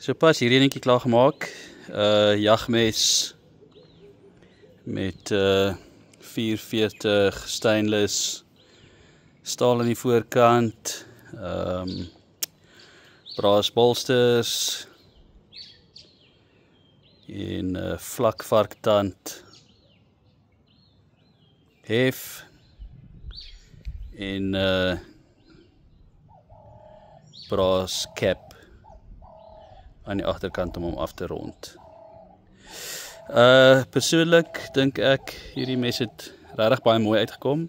So pas hierdie enetjie klaar gemaak. Jagmes met 440 stainless staal aan die voorkant, braas bolsters en vlak varktand hef en braas cap aan die agterkant om hom af te rond. Persoonlik dink ek hierdie mes het regtig baie mooi uitgekom.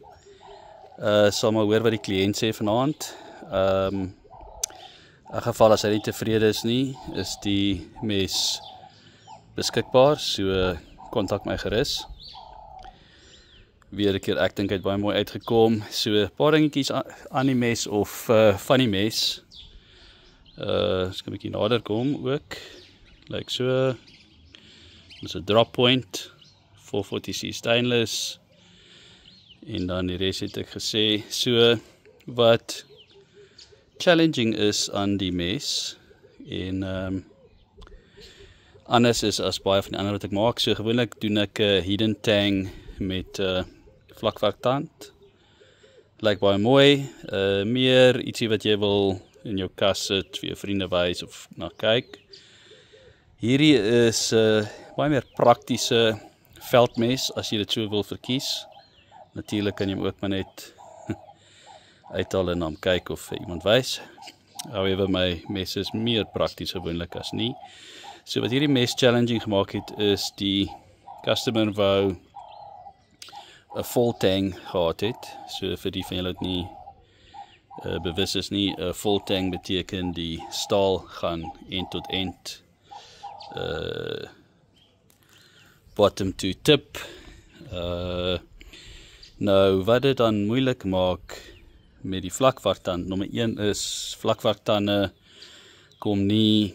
Sal maar hoor wat die kliënt sê vanaand. In geval as hy nie tevrede is nie, is die mes beskikbaar, so kontak my gerus. Weer 'n keer, ek dink hy het baie mooi uitgekom. So 'n paar dingetjies aan die mes of van die mes. Ek 'n bietjie nader kom ook. Lyk so. Dis 'n drop point, 440C stainless. En dan die res het ek gesê. So wat challenging is aan die mes en anders is as baie van die ander wat ek maak. So gewoonlik doen ek 'n hidden tang met vlakvarktand. Lyk baie mooi. Meer ietsie wat jy wil in jou kas sit, vir jou vriende wys of na kyk. Hierdie is baie meer praktiese veldmes as jy dit so wil verkies. Natuurlik kan jy hom ook maar net uithaal en hom kyk of iemand wys. However, my mes is meer prakties gewoonlik as nie. So wat hierdie mes challenging gemaak het, is die customer wou 'n full tang gehad het. So vir die van julle wat nie bewus is nie, 'n full tang beteken die staal gaan end tot end, bottom to tip. Nou wat dit dan moeilik maak met die vlakvarktand, nommer 1 is vlakvarktande kom nie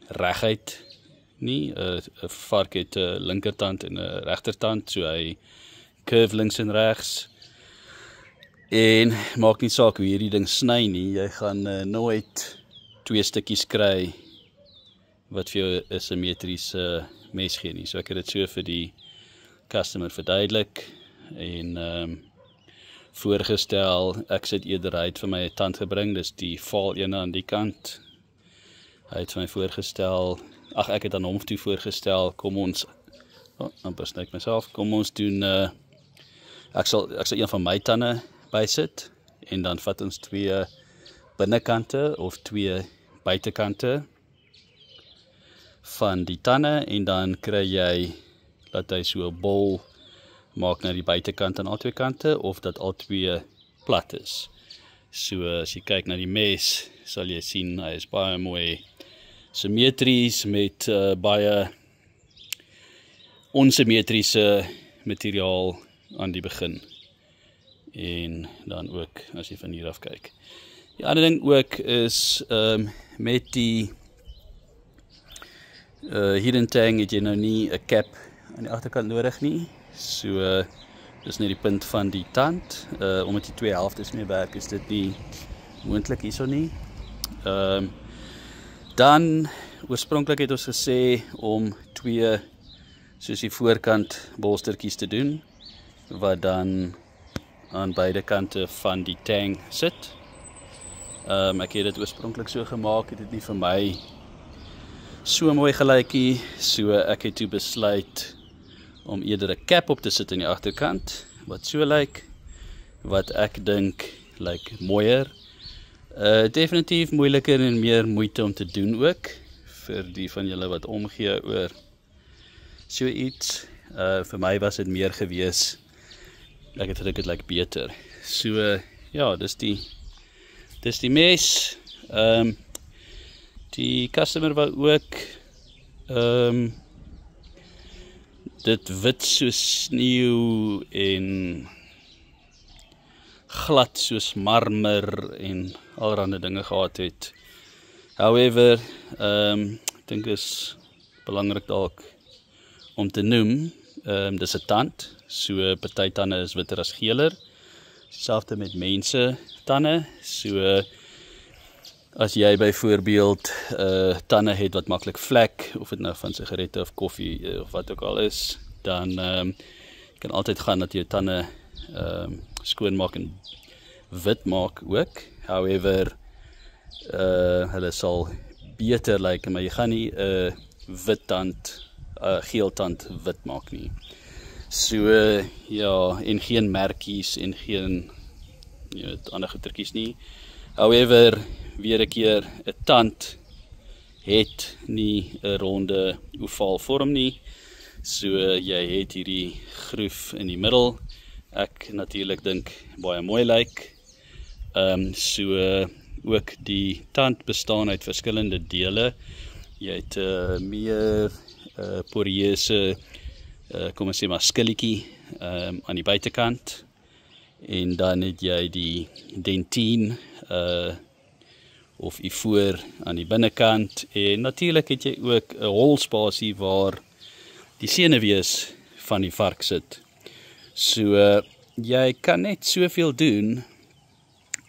reguit nie. 'n vark het 'n linkertand en 'n regtertand, so hy curve links en regs. En maak nie saak hoe hierdie ding sny nie, jy gaan nooit 2 stukkies kry wat vir jou 'n simmetriese mes gee nie. So ek het dit so vir die customer verduidelik en voorgestel. Ek sit eerder, hy het vir my 'n tand gebring, dis die vaal ene aan die kant. Hy het vir my voorgestel, ek het aan hom toe voorgestel, kom ons, amper snyk myself, kom ons doen, ek sal een van my tande bysit, en dan vat ons 2 binnekante of 2 buitekante van die tande, en dan kry jy, dat hy so 'n bol maak na die buitekant aan al 2 kante, of dat al 2 plat is. So as jy kyk na die mes, sal jy sien, hy is baie mooi simmetries met baie onsimmetriese materiaal aan die begin. En dan ook, as jy van hier af kyk. Die ander ding ook is, met die hidden tang het jy nou nie 'n cap aan die agterkant nodig nie. So, dis net die punt van die tand. Omdat die 2 helftes mee werk, is dit nie moontlik hierso nie. Dan, oorspronklik het ons gesê om 2, soos die voorkant bolstertjies te doen, wat dan aan beide kante van die tang sit. Ek het dit oorspronklik so gemaak, het dit nie vir my so mooi gelyk nie, so ek het toe besluit om eerder 'n cap op te sit in die agterkant, wat so lyk, wat ek dink lyk mooier. Definitief moeiliker en meer moeite om te doen ook, vir die van julle wat omgee oor so iets. Vir my was dit meer gewees, ek het gedink dit lyk beter. So, ja, dis die mes. Die customer wou ook dit wit soos sneeu en glad soos marmer en allerlei dinge gehad het. However, ek dink is belangrik dalk om te noem, dis 'n tand, so party tande is witter as geler. Selfde met mense tande, so as jy byvoorbeeld tande het wat maklik vlek, of dit nou van sigarette of koffie of wat ook al is, dan jy kan altyd gaan dat jou tande skoonmaak en wit maak ook. However, hulle sal beter lyk, maar jy gaan nie wit tand, geel tand wit maak nie. So ja, en geen merkies en geen ander goetertjies nie. However, weer 'n keer, 'n tand het nie 'n ronde ovaal vorm nie. So jy het hierdie groef in die middel. Ek natuurlik dink baie mooi lyk. So ook die tand bestaan uit verskillende dele. Jy het meer poreuse, kom ons sê maar skilletjie aan die buitekant. En dan het jy die dentine of ivoor aan die binnekant. En natuurlik het jy ook 'n holspasie waar die senuwees van die vark sit. So jy kan net soveel doen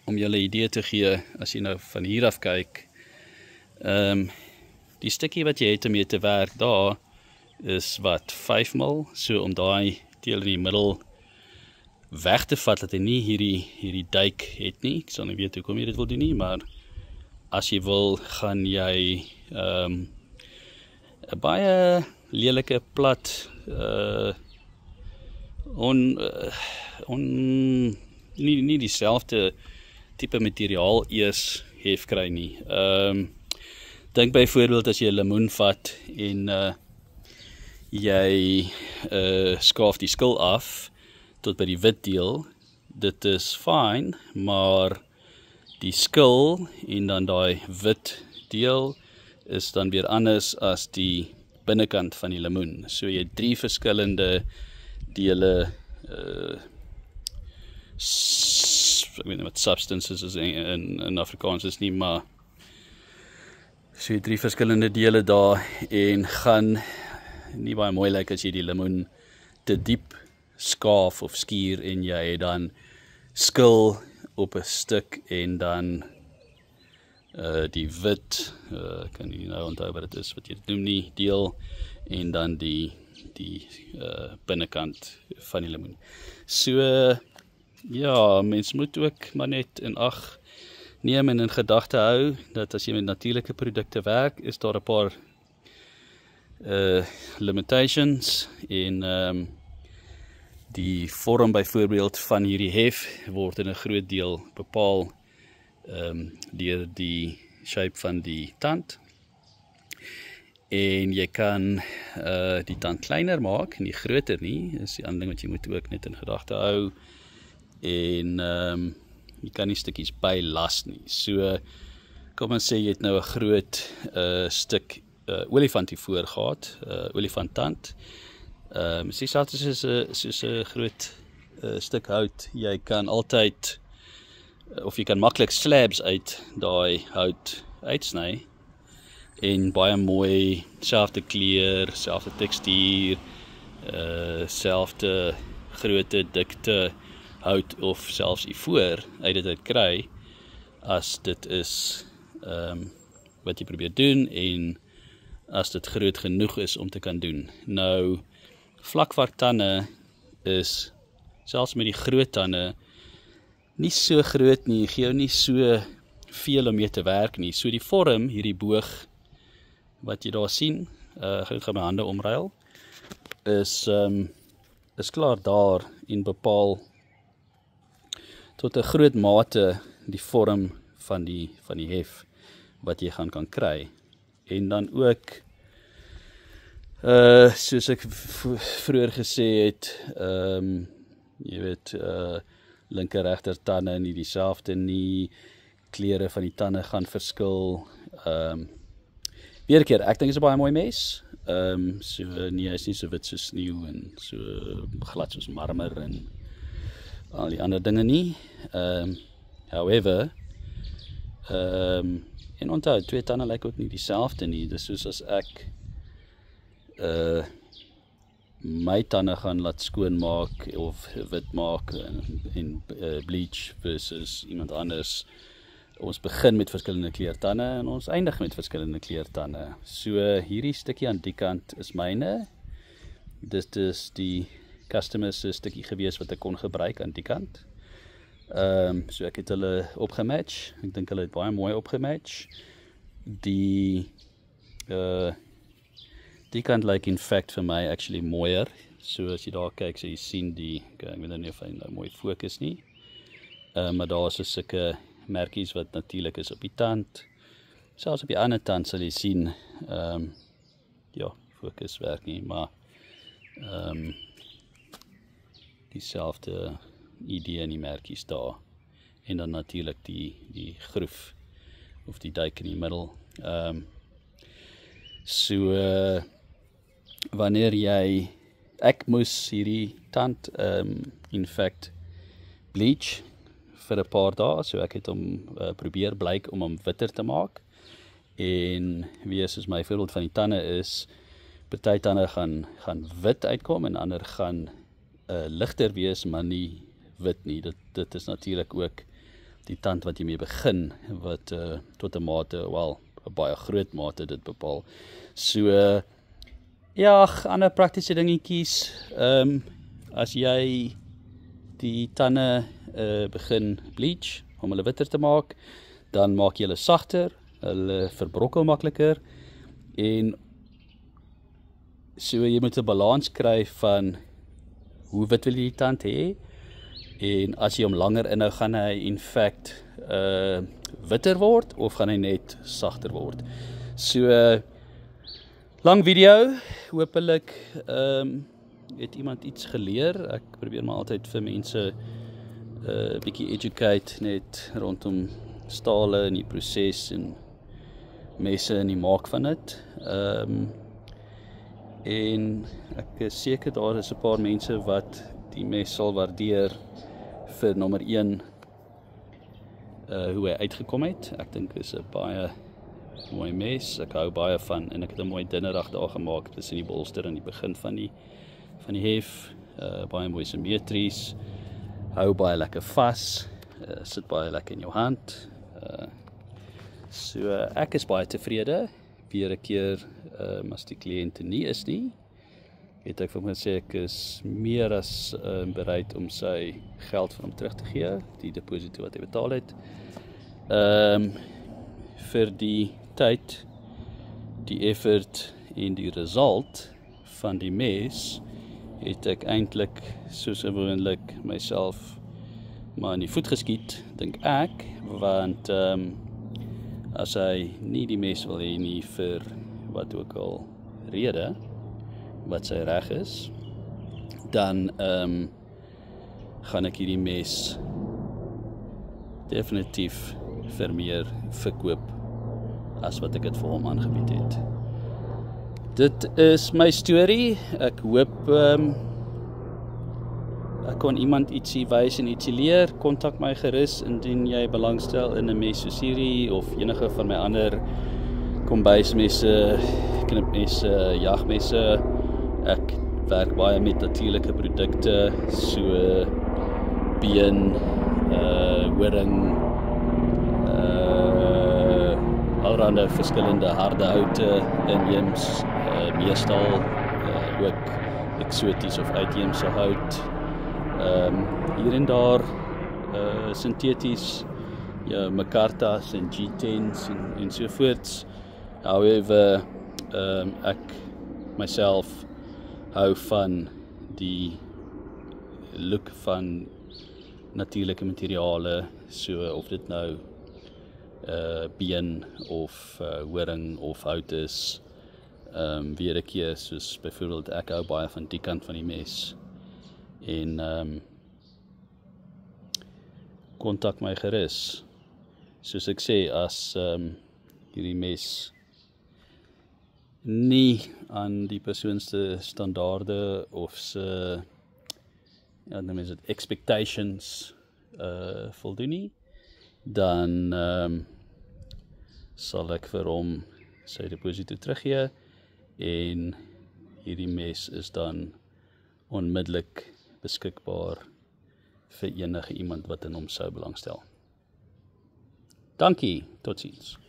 om julle idee te gee, as jy nou van hier af kyk. Die stukkie wat jy het om mee te werk daar, is wat, 5 mil, so om daai deel in die middel weg te vat, dat hy nie hierdie duik het nie. Ek sal nie weet hoekom jy dit wil doen nie, maar as jy wil, gaan jy 'n baie lelike plat nie dieselfde tipe materiaal eers hef kry nie. Dink byvoorbeeld as jy 'n lemoen vat en jy skaaf die skil af tot by die wit deel, dit is fyn, maar die skil en dan daai wit deel is dan weer anders as die binnekant van die lemoen. So jy het 3 verskillende dele, ek weet nie wat substances is in Afrikaans is nie, maar so jy het 3 verskillende dele daar, en gaan nie baie mooi lyk as jy die lemoen te diep skaaf of skuur en jy het dan skil op 'n stuk en dan die wit, kan nie nou onthou wat dit is wat jy dit noem nie, deel, en dan die binnekant van die lemoen. So ja, mens moet ook maar net in ag neem en in gedagte hou dat as jy met natuurlike produkte werk, is daar 'n paar limitations en die vorm byvoorbeeld van hierdie hef word in 'n groot deel bepaal deur die shape van die tand. En jy kan die tand kleiner maak, nie groter nie, is die ander ding wat jy moet ook net in gedagte hou. En jy kan nie stukkies bylas nie. So, kom ons sê jy het nou 'n groot stuk olifant hiervoor gehad, olifanttand. Sê soos 'n groot stuk hout, jy kan altyd, of jy kan maklik slabs uit daai hout uitsny, en baie mooi, selfde kleur, selfde tekstuur, selfde grootte, dikte hout of selfs ivoor uit dit kry, as dit is wat jy probeer doen, en as dit groot genoeg is om te kan doen. Nou, vlakvarktande is, selfs met die groot tande, nie so groot nie, gee jou nie so veel om mee te werk nie. So die vorm, hierdie boog, wat jy daar sien, ek gaan my hande omruil, is klaar daar en bepaal tot 'n groot mate die vorm van die hef wat jy kan kry. En dan ook, soos ek vroeër gesê het, jy weet, linker regter tande nie dieselfde nie, kleure van die tande gaan verskil. Weer 'n keer, ek dink is 'n baie mooi mes. So nee, hy is nie so wit soos sneeu en so glad soos marmer en al die ander dinge nie. However, en onthou, 2 tande lyk ook nie dieselfde nie. Dis soos as ek my tande gaan laat skoonmaak of wit maak en bleach versus iemand anders Ons begin met verskillende kleurtande en ons eindig met verskillende kleurtande. So hierdie stukkie aan die kant is myne. Dit is die customer se stukkie gewees wat ek kon gebruik aan die kant. So ek het hulle opgematch. Ek dink hulle het baie mooi opgematch. Die kant lyk in fact vir my actually mooier. So as jy daar kyk, so jy sien die, ek weet nie of hy nou mooi fokus nie. Maar daar is so sulke merkies wat natuurlik is op die tand. Selfs op die ander tand sal jy sien, ja, fokus werk nie, maar dieselfde idee in die merkies daar. En dan natuurlik die groef of die duik in die middel. So wanneer jy, ek moes hierdie tand in fact bleach vir 'n paar dae, so ek het hom probeer blyk om hom witter te maak. En wees soos my voorbeeld van die tande is, party tande gaan wit uitkom en ander gaan ligter wees, maar nie wit nie. Dit is natuurlik ook die tand wat jy mee begin, wat tot 'n mate, wel, 'n baie groot mate dit bepaal. So ja, ander praktiese dingetjies, as jy die tande begin bleach, om hulle witter te maak, dan maak jy hulle sagter, hulle verbrokkel makliker, en so jy moet 'n balans kry van hoe wit wil jy die tand hê, en as jy hom langer inhou, gaan hy in fact witter word, of gaan hy net sagter word. So lang video, hopelik het iemand iets geleer. Ek probeer maar altyd vir mense bietjie educate net rondom stale en die proses en messe en die maak van dit. En ek is seker daar is 'n paar mense wat die mes sal waardeer vir nommer 1 hoe hy uitgekom het. Ek dink is 'n baie mooi mes. Ek hou baie van, en ek het 'n mooi dinnerdag daar gemaak tussen die bolster en die begin van die hef. Baie mooi simmetries. Hou baie lekker vas. Sit baie lekker in jou hand. So ek is baie tevrede. Weer 'n keer as die kliënt nie is nie, het ek vir hom gesê ek is meer as bereid om sy geld van hom terug te gee, die deposito wat hy betaal het. Vir die tyd, die effort en die result van die mes, het ek eintlik soos gewoonlik myself maar in die voet geskiet, dink ek, want as hy nie die mes wil hê nie vir wat ook al rede, wat sy reg is, dan gaan ek hierdie mes definitief vir meer verkoop as wat ek dit vir hom aangebied het. Dit is my storie. Ek hoop ek kon iemand ietsie wys en ietsie leer. Kontak my gerus indien jy belangstel in 'n mes soos hierdie of enige van my ander kombuismesse, knipmesse, jagmesse. Ek werk baie met natuurlike produkte, so been, horing, allerhande verskillende harde houte, inheems, meestal ook eksoties of uitheemse hout. Hier en daar sinteties, ja, Micartas en G10s en so voorts. However, ek myself hou van die look van natuurlike materiale, so of dit nou been of horing of hout is. Weer 'n keer, soos byvoorbeeld ek hou baie van die kant van die mes. En kontak my gerus. Soos ek sê, as hierdie mes nie aan die persoon se standaarde of se, ja, noem is dit expectations voldoen nie, dan sal ek vir hom sy deposito teruggee, en hierdie mes is dan onmiddellik beskikbaar vir enige iemand wat in hom sou belangstel. Dankie, totsiens.